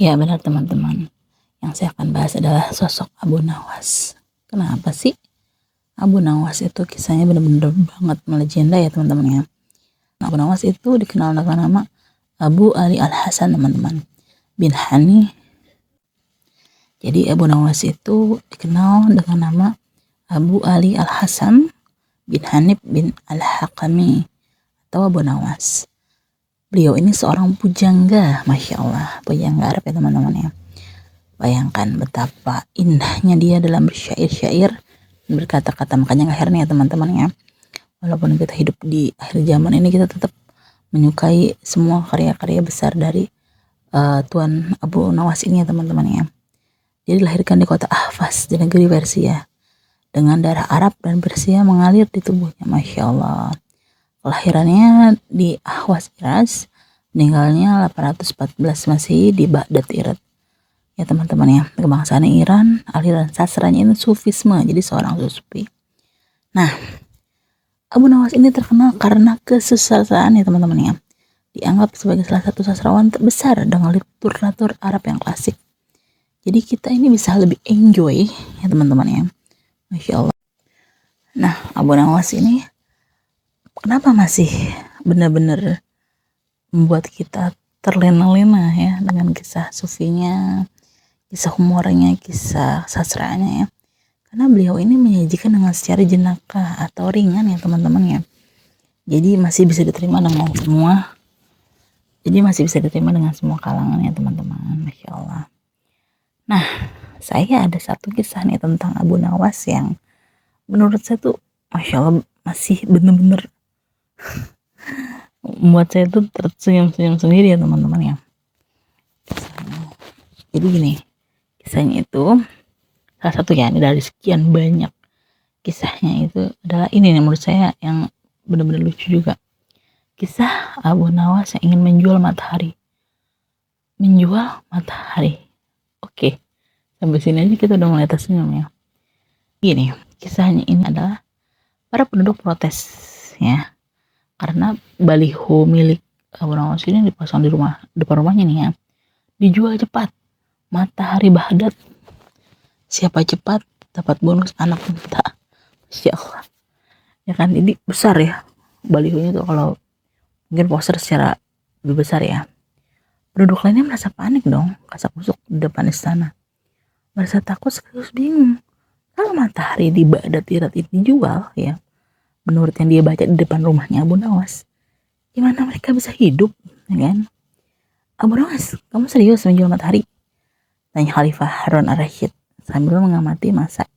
Ya benar teman-teman, yang saya akan bahas adalah sosok Abu Nawas. Kenapa sih Abu Nawas itu kisahnya benar-benar banget melegenda ya teman-teman ya. Abu Nawas itu dikenal dengan nama Abu Ali Al-Hasan teman-teman bin Hani. Jadi Abu Nawas itu dikenal dengan nama Abu Ali Al-Hasan bin Hanif bin Al-Hakami atau Abu Nawas. Beliau ini seorang pujangga, Masya Allah, pujangga Arab ya teman-teman ya. Bayangkan betapa indahnya dia dalam bersyair-syair dan berkata-kata. Makanya akhirnya ya teman-teman ya, walaupun kita hidup di akhir zaman ini, kita tetap menyukai semua karya-karya besar dari Tuan Abu Nawas ini ya teman-teman ya. Dia dilahirkan di kota Ahvaz di negeri Persia dengan darah Arab dan Persia mengalir di tubuhnya. Masya Allah. Kelahirannya di Ahvaz, Irak, meninggalnya 814 Masehi di Baghdad, Irak. Ya teman-teman ya, kebangsaannya Iran, aliran sastranya ini Sufisme, jadi seorang sufi. Nah, Abu Nawas ini terkenal karena kesusastraan ya teman-teman ya. Dianggap sebagai salah satu sastrawan terbesar dengan literatur Arab yang klasik. Jadi kita ini bisa lebih enjoy ya teman-teman ya. Masya Allah. Nah, Abu Nawas ini kenapa masih benar-benar membuat kita terlena-lena ya dengan kisah sufinya, kisah humornya, kisah sastranya ya. Karena beliau ini menyajikan dengan secara jenaka atau ringan ya teman-teman ya. Jadi masih bisa diterima dengan semua kalangan ya teman-teman. Masya Allah. Nah, saya ada satu kisah nih tentang Abu Nawas yang menurut saya tuh Masya Allah masih bener-bener membuat saya tuh tersenyum-senyum sendiri ya teman-teman ya. Jadi gini, kisahnya itu salah satu ya dari sekian banyak kisahnya, itu adalah ini nih menurut saya yang benar-benar lucu juga. Kisah Abu Nawas yang ingin menjual matahari. Oke, sampai sini aja kita udah mulai tersenyum ya. Gini, kisahnya ini adalah para penduduk protes ya, karena baliho milik Abu Nawas ini dipasang di depan rumahnya nih ya. Dijual cepat, matahari Baghdad, siapa cepat dapat bonus anak unta. Masya Allah ya kan, ini besar ya balihonya tuh, kalau mungkin poster secara lebih besar ya. Penduduk lainnya merasa panik dong, kasak-kusuk di depan istana, merasa takut sekaligus bingung. Kalau matahari di Baghdad Irak ini dijual ya, menurut yang dia baca di depan rumahnya Abu Nawas, gimana mereka bisa hidup ya kan? Abu Nawas, kamu serius menjual matahari? Tanya Khalifah Harun ar-Rasyid sambil mengamati masa.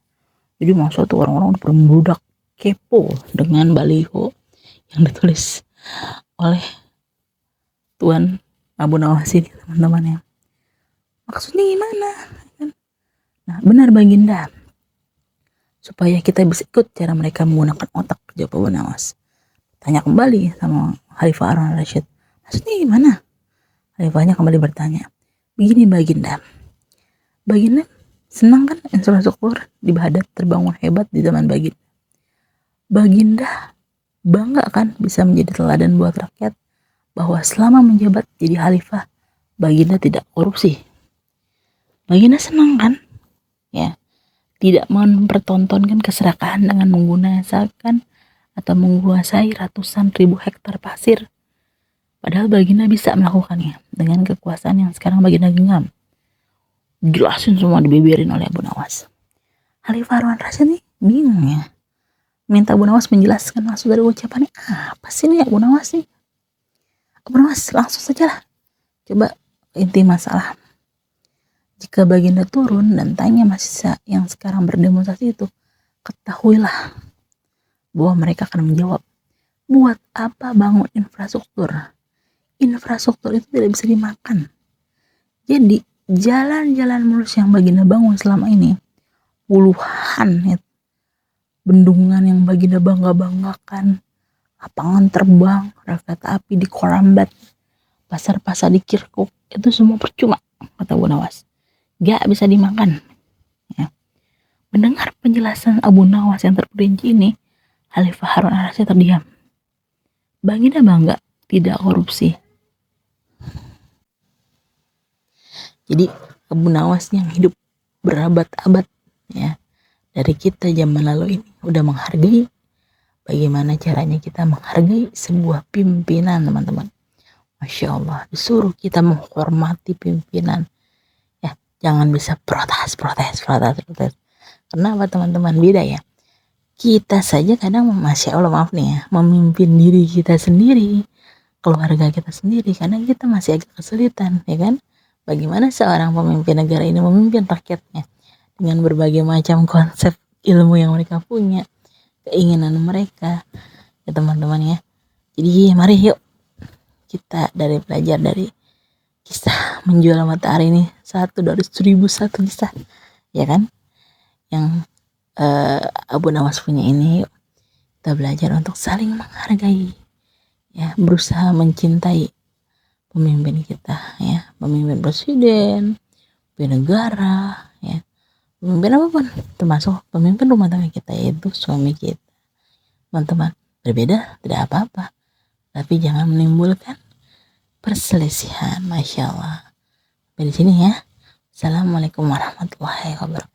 Jadi masa tuh orang-orang berbludak kepo dengan baliho yang ditulis oleh Tuan Abu Nawas ini teman-teman ya. Maksudnya gimana? Nah benar Baginda, supaya kita bisa ikut cara mereka menggunakan otak, jawab Abu Nawas. Tanya kembali sama Khalifah Harun ar-Rasyid, maksudnya gimana? Khalifahnya kembali bertanya, begini Baginda senang kan infrastruktur di Baghdad terbangun hebat di zaman Baginda? Baginda bangga kan bisa menjadi teladan buat rakyat bahwa selama menjabat jadi khalifah Baginda tidak korupsi. Baginda senang kan ya, tidak mempertontonkan keserakahan dengan menggunakan atau menguasai ratusan ribu hektar pasir, padahal Baginda bisa melakukannya dengan kekuasaan yang sekarang Baginda genggam. Jelasin semua, dibeberin oleh Abu Nawas. Khalifah Harun ar-Rasyid nih bingung ya, minta Abu Nawas menjelaskan maksud dari ucapannya apa sih nih Abu Nawas nih. Abu Nawas langsung saja lah, coba inti masalah. Jika Baginda turun dan tanya mahasiswa yang sekarang berdemonstrasi itu, ketahuilah bahwa mereka akan menjawab, buat apa bangun infrastruktur? Infrastruktur itu tidak bisa dimakan. Jadi jalan-jalan mulus yang Baginda bangun selama ini, puluhan ya, bendungan yang Baginda bangga-banggakan, lapangan terbang, rel kereta api di Korambat, pasar-pasar di Kirkuk, itu semua percuma, kata Abu Nawas, gak bisa dimakan ya. Mendengar penjelasan Abu Nawas yang terperinci ini, Khalifah Harun ar-Rasyid terdiam. Baginda bangga tidak korupsi, Jadi Abu Nawas yang hidup berabad-abad ya dari kita zaman lalu ini udah menghargai bagaimana caranya kita menghargai sebuah pimpinan, teman-teman. Masya Allah, disuruh kita menghormati pimpinan ya, jangan bisa protes. Kenapa teman-teman? Beda ya, kita saja kadang Masya Allah, maaf nih ya, memimpin diri kita sendiri, keluarga kita sendiri, karena kita masih agak kesulitan ya kan. Bagaimana seorang pemimpin negara ini memimpin rakyatnya dengan berbagai macam konsep ilmu yang mereka punya, keinginan mereka ya teman-teman ya. Jadi mari yuk kita belajar dari kisah menjual matahari ini, satu dari 1001 kisah ya kan, yang Abu Nawas punya ini. Yuk kita belajar untuk saling menghargai ya, berusaha mencintai pemimpin kita ya, pemimpin presiden, pemimpin negara ya, pemimpin apapun, termasuk pemimpin rumah tangga kita, yaitu suami kita. Teman-teman, berbeda tidak apa-apa, tapi jangan menimbulkan perselisihan. Masya Allah. Sampai di sini ya. Assalamualaikum warahmatullahi wabarakatuh.